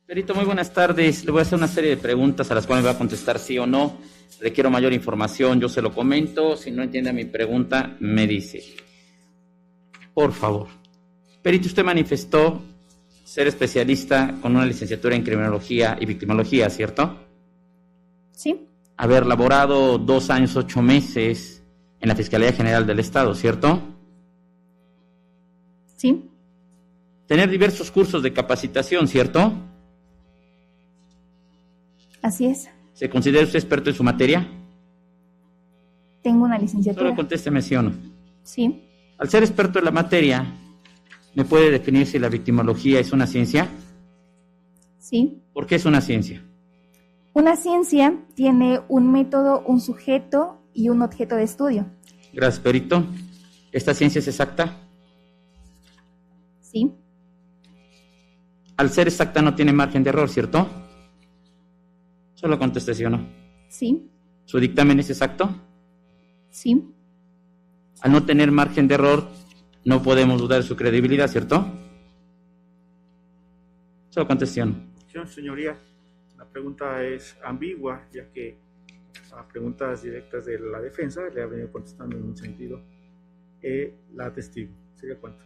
Perito, muy buenas tardes. Le voy a hacer una serie de preguntas a las cuales me va a contestar sí o no. Requiero mayor información, yo se lo comento. Si no entiende mi pregunta, me dice. Por favor. Perito, usted manifestó ser especialista con una licenciatura en criminología y victimología, ¿cierto? Sí. Haber laborado 2 años, 8 meses en la Fiscalía General del Estado, ¿cierto? Sí. Tener diversos cursos de capacitación, ¿cierto? Así es. ¿Se considera usted experto en su materia? Tengo una licenciatura. Solo contésteme sí o no. Sí. Al ser experto en la materia, ¿me puede definir si la victimología es una ciencia? Sí. ¿Por qué es una ciencia? Una ciencia tiene un método, un sujeto y un objeto de estudio. Gracias, Perito. ¿Esta ciencia es exacta? Sí. Al ser exacta no tiene margen de error, ¿cierto? Solo conteste sí o no. Sí. ¿Su dictamen es exacto? Sí. Al no tener margen de error, no podemos dudar de su credibilidad, ¿cierto? Solo conteste sí o no. Señoría, la pregunta es ambigua, ya que a preguntas directas de la defensa le ha venido contestando en un sentido la testigo. ¿Sigue cuánto?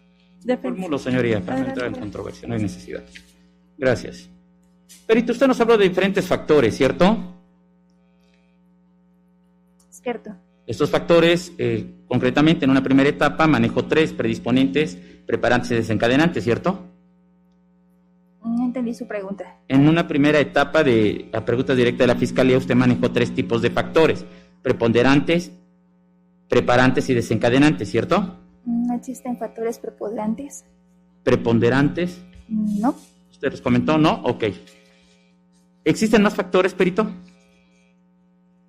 Fórmulo, señoría, para no entrar en controversia, no hay necesidad. Gracias. Perito, usted nos habló de diferentes factores, ¿cierto? Cierto. Estos factores, concretamente en una primera etapa, manejó 3 predisponentes, preparantes y desencadenantes, ¿cierto? No entendí su pregunta. En una primera etapa de la pregunta directa de la Fiscalía, usted manejó 3 tipos de factores, preponderantes, preparantes y desencadenantes, ¿cierto? ¿No existen factores preponderantes? Preponderantes. No. ¿Usted los comentó? ¿No? Ok. ¿Existen más factores, Perito?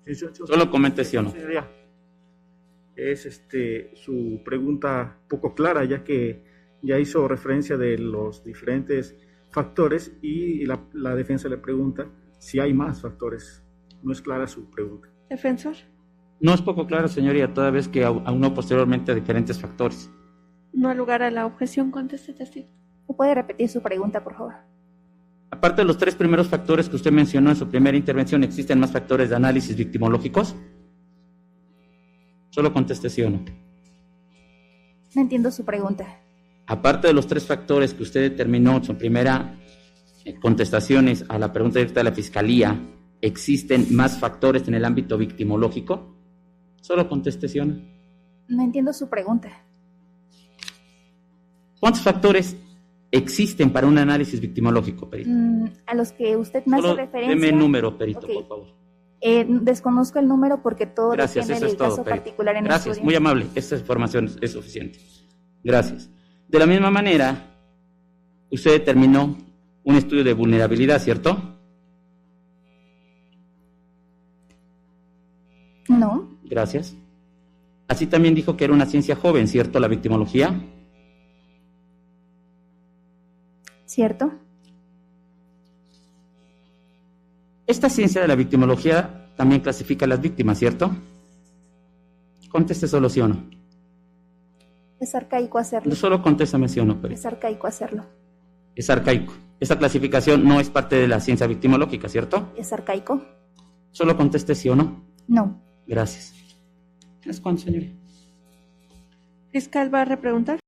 Sí. Solo comente sí o no. Señoría, es su pregunta poco clara, ya que ya hizo referencia de los diferentes factores y la defensa le pregunta si hay más factores. No es clara su pregunta. Defensor. No es poco claro, señoría, toda vez que aunó posteriormente a diferentes factores. No hay lugar a la objeción, conteste testigo. ¿Me puede repetir su pregunta, por favor? Aparte de los 3 primeros factores que usted mencionó en su primera intervención, ¿existen más factores de análisis victimológicos? Solo conteste sí o no. No entiendo su pregunta. Aparte de los 3 factores que usted determinó en su primera contestaciones a la pregunta directa de la Fiscalía, ¿existen más factores en el ámbito victimológico? Solo conteste sí o no. No entiendo su pregunta. ¿Cuántos factores existen para un análisis victimológico, Perito? A los que usted me hace Solo referencia. deme el número, Perito, Ok. por favor. Desconozco el número porque todo Gracias, depende eso del es todo, caso Perito. particular en el Gracias, estudio. muy amable. Esta información es suficiente. Gracias. De la misma manera, usted determinó un estudio de vulnerabilidad, ¿cierto? No. Gracias. Así también dijo que era una ciencia joven, ¿cierto? La victimología. ¿Cierto? Esta ciencia de la victimología también clasifica a las víctimas, ¿cierto? Conteste solo sí o no. Es arcaico hacerlo. Solo contéstame sí o no, Perito. Es arcaico hacerlo. Es arcaico. Esta clasificación no es parte de la ciencia victimológica, ¿cierto? ¿Es arcaico? Solo conteste sí o no. No. Gracias. ¿Es cuánto, señoría? Fiscal, ¿va a repreguntar?